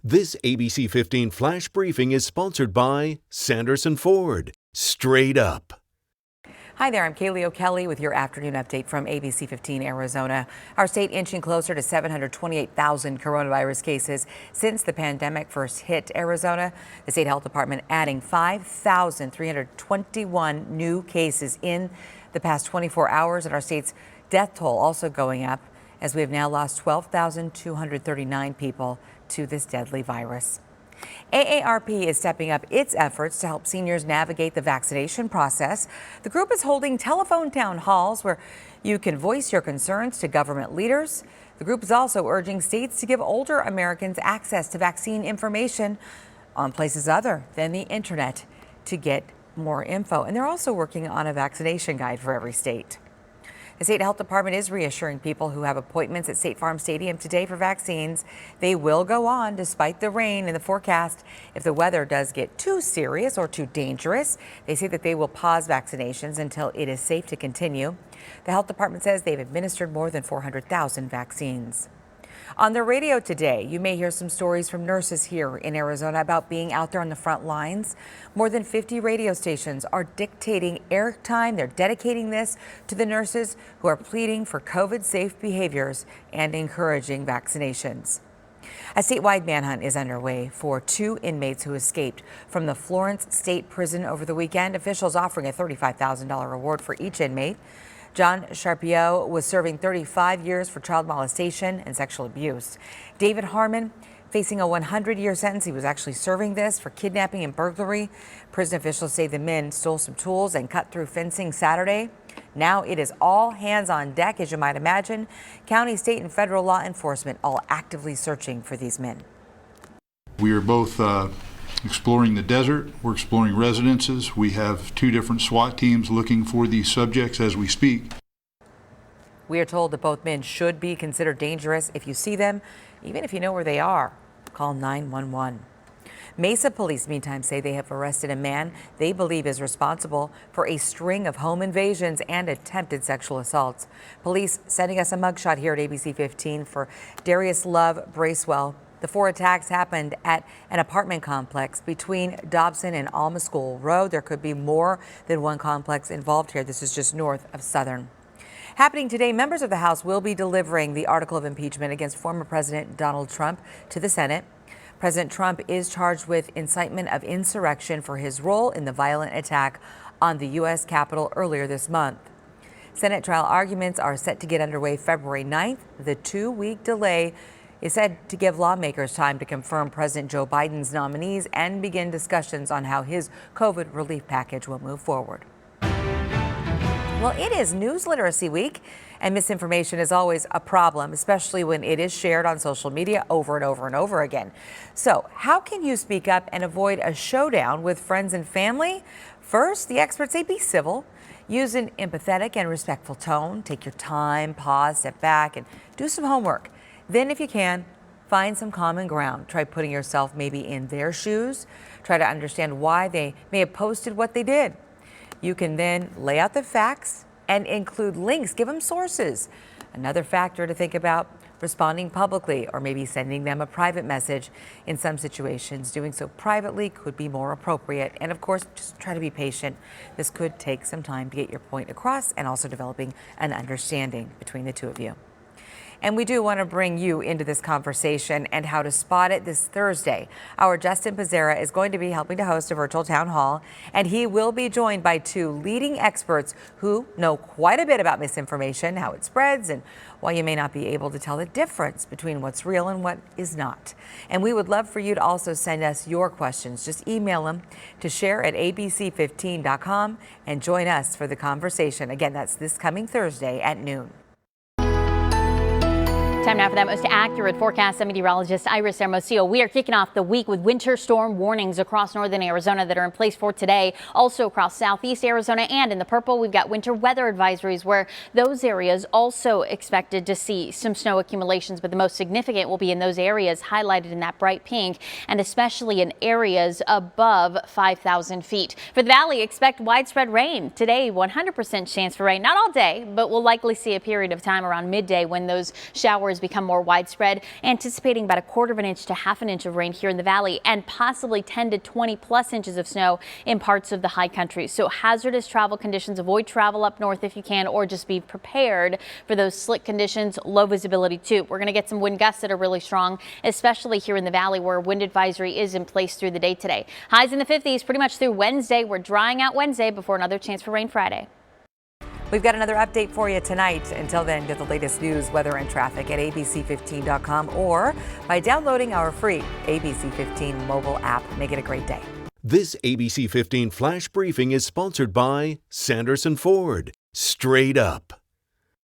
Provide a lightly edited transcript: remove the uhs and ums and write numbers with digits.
This ABC 15 Flash Briefing is sponsored by Sanderson Ford. Straight up. Hi there, I'm Kaylee O'Kelly with your afternoon update from ABC15 Arizona. Our state inching closer to 728,000 coronavirus cases since the pandemic first hit Arizona. The state health department adding 5,321 new cases in the past 24 hours, and our state's death toll also going up as we have now lost 12,239 people to this deadly virus. AARP is stepping up its efforts to help seniors navigate the vaccination process. The group is holding telephone town halls where you can voice your concerns to government leaders. The group is also urging states to give older Americans access to vaccine information on places other than the internet to get more info. And they're also working on a vaccination guide for every state. The state health department is reassuring people who have appointments at State Farm Stadium today for vaccines. They will go on despite the rain in the forecast. If the weather does get too serious or too dangerous, they say that they will pause vaccinations until it is safe to continue. The health department says they've administered more than 400,000 vaccines. On the radio today, you may hear some stories from nurses here in Arizona about being out there on the front lines. More than 50 radio stations are dictating airtime. They're dedicating this to the nurses who are pleading for COVID-safe behaviors and encouraging vaccinations. A statewide manhunt is underway for 2 inmates who escaped from the Florence State Prison over the weekend. Officials offering a $35,000 reward for each inmate. John Sharpio was serving 35 years for child molestation and sexual abuse. David Harmon facing a 100-year sentence. He was actually serving this for kidnapping and burglary. Prison officials say the men stole some tools and cut through fencing Saturday. Now it is all hands on deck, as you might imagine. County, state, and federal law enforcement all actively searching for these men. We are both exploring the desert. We're exploring residences. We have 2 different SWAT teams looking for these subjects as we speak. We are told that both men should be considered dangerous. If you see them, even if you know where they are, call 911. Mesa police, meantime, say they have arrested a man they believe is responsible for a string of home invasions and attempted sexual assaults. Police sending us a mugshot here at ABC 15 for Darius Love Bracewell. The 4 attacks happened at an apartment complex between Dobson and Alma School Road. There could be more than one complex involved here. This is just north of Southern. Happening today, members of the House will be delivering the article of impeachment against former President Donald Trump to the Senate. President Trump is charged with incitement of insurrection for his role in the violent attack on the U.S. Capitol earlier this month. Senate trial arguments are set to get underway February 9th. The 2-week delay is said to give lawmakers time to confirm President Joe Biden's nominees and begin discussions on how his COVID relief package will move forward. Well, it is News Literacy Week, and misinformation is always a problem, especially when it is shared on social media over and over and over again. So how can you speak up and avoid a showdown with friends and family? First, the experts say be civil. Use an empathetic and respectful tone. Take your time, pause, step back, and do some homework. Then, if you can, find some common ground. Try putting yourself maybe in their shoes. Try to understand why they may have posted what they did. You can then lay out the facts and include links. Give them sources. Another factor to think about, responding publicly or maybe sending them a private message. In some situations, doing so privately could be more appropriate. And of course, just try to be patient. This could take some time to get your point across and also developing an understanding between the two of you. And we do want to bring you into this conversation and how to spot it this Thursday. Our Justin Pizzera is going to be helping to host a virtual town hall, and he will be joined by 2 leading experts who know quite a bit about misinformation, how it spreads, and why you may not be able to tell the difference between what's real and what is not. And we would love for you to also send us your questions. Just email them to share@abc15.com and join us for the conversation. Again, that's this coming Thursday at noon. Time now for that most accurate forecast. I'm meteorologist Iris Hermosillo. We are kicking off the week with winter storm warnings across northern Arizona that are in place for today. Also across southeast Arizona, and in the purple, we've got winter weather advisories where those areas also expected to see some snow accumulations, but the most significant will be in those areas highlighted in that bright pink, and especially in areas above 5,000 feet. For the valley, expect widespread rain. Today, 100% chance for rain. Not all day, but we'll likely see a period of time around midday when those showers showers become more widespread, anticipating about 1/4 of an inch to 1/2 an inch of rain here in the valley and possibly 10 to 20 plus inches of snow in parts of the high country. So hazardous travel conditions, avoid travel up north if you can, or just be prepared for those slick conditions, low visibility too. We're going to get some wind gusts that are really strong, especially here in the valley where a wind advisory is in place through the day today. Highs in the 50s pretty much through Wednesday. We're drying out Wednesday before another chance for rain Friday. We've got another update for you tonight. Until then, get the latest news, weather, and traffic at abc15.com or by downloading our free ABC15 mobile app. Make it a great day. This ABC 15 Flash Briefing is sponsored by Sanderson Ford. Straight up.